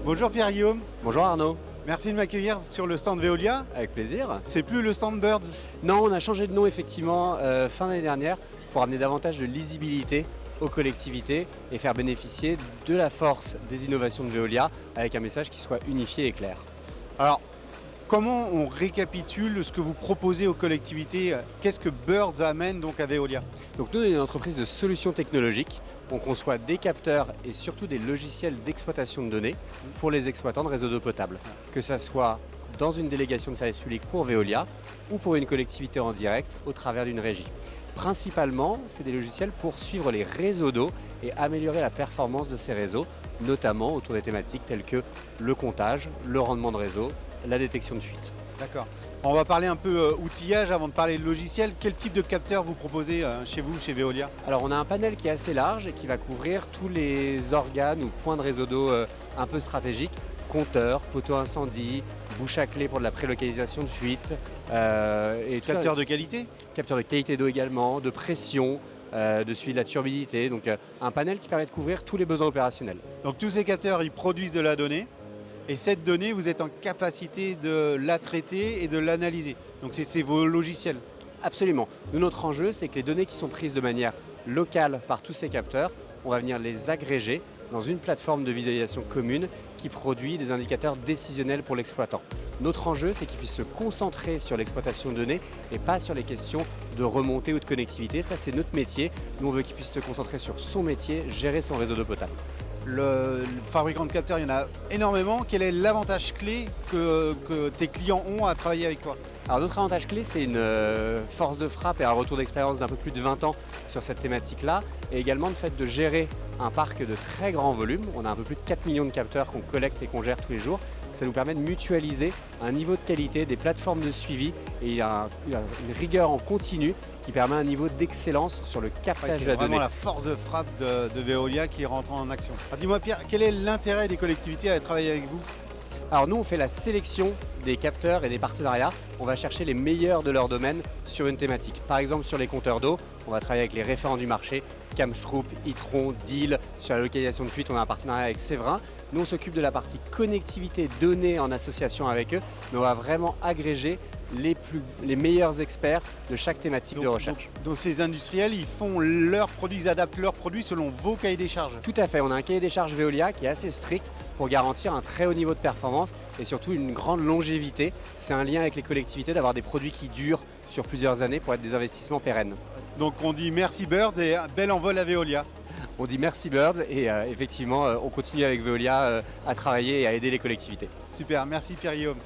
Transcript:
Bonjour Pierre-Guillaume, Bonjour Arnaud, merci de m'accueillir sur le stand Veolia. avec plaisir. C'est plus le stand Birds. Non, on a changé de nom effectivement fin d'année dernière pour amener davantage de lisibilité aux collectivités et faire bénéficier de la force des innovations de Veolia avec un message qui soit unifié et clair. Alors, comment on récapitule ce que vous proposez aux collectivités? Qu'est-ce que Birds amène donc à Veolia? Donc nous, on est une entreprise de solutions technologiques. On conçoit des capteurs et surtout des logiciels d'exploitation de données pour les exploitants de réseaux d'eau potable. Que ça soit dans une délégation de service public pour Veolia ou pour une collectivité en direct au travers d'une régie. Principalement, c'est des logiciels pour suivre les réseaux d'eau et améliorer la performance de ces réseaux, notamment autour des thématiques telles que le comptage, le rendement de réseau, la détection de fuite. D'accord. On va parler un peu outillage avant de parler de logiciel. Quel type de capteur vous proposez chez vous, chez Veolia? Alors on a un panel qui est assez large et qui va couvrir tous les organes ou points de réseau d'eau un peu stratégiques, compteurs, poteaux incendie, bouche à clé pour de la prélocalisation de fuite. Et tout Capteur de qualité? capteur de qualité d'eau également, de pression, de suivi de la turbidité. Donc un panel qui permet de couvrir tous les besoins opérationnels. Donc tous ces capteurs, ils produisent de la donnée. Et cette donnée, vous êtes en capacité de la traiter et de l'analyser. Donc c'est vos logiciels. Absolument. Nous, notre enjeu, c'est que les données qui sont prises de manière locale par tous ces capteurs, on va venir les agréger dans une plateforme de visualisation commune qui produit des indicateurs décisionnels pour l'exploitant. Notre enjeu, c'est qu'il puisse se concentrer sur l'exploitation de données et pas sur les questions de remontée ou de connectivité. Ça, c'est notre métier. Nous, on veut qu'il puisse se concentrer sur son métier, gérer son réseau d'eau potable. Le fabricant de capteurs, il y en a énormément. Quel est l'avantage clé que tes clients ont à travailler avec toi? Alors notre avantage clé, c'est une force de frappe et un retour d'expérience d'un peu plus de 20 ans sur cette thématique-là, et également le fait de gérer un parc de très grand volume. On a un peu plus de 4 millions de capteurs qu'on collecte et qu'on gère tous les jours. Ça nous permet de mutualiser un niveau de qualité, des plateformes de suivi et une rigueur en continu qui permet un niveau d'excellence sur le captage de la C'est vraiment donnée. la force de frappe de Veolia qui rentre en action. Alors dis-moi Pierre, quel est l'intérêt des collectivités à travailler avec vous? Alors nous, on fait la sélection des capteurs et des partenariats. On va chercher les meilleurs de leur domaine sur une thématique. Par exemple, sur les compteurs d'eau, on va travailler avec les référents du marché, Kamstrup, Itron, Deal. Sur la localisation de fuite, on a un partenariat avec Séverin. Nous, on s'occupe de la partie connectivité données en association avec eux, mais on va vraiment agréger les meilleurs experts de chaque thématique de recherche. Donc ces industriels, ils font leurs produits, ils adaptent leurs produits selon vos cahiers des charges. Tout à fait, on a un cahier des charges Veolia qui est assez strict pour garantir un très haut niveau de performance et surtout une grande longévité. C'est un lien avec les collectivités d'avoir des produits qui durent sur plusieurs années pour être des investissements pérennes. Donc on dit merci Birds et bel envol à Veolia. On dit merci Birds et effectivement on continue avec Veolia à travailler et à aider les collectivités. Super, merci Pierre-Guillaume.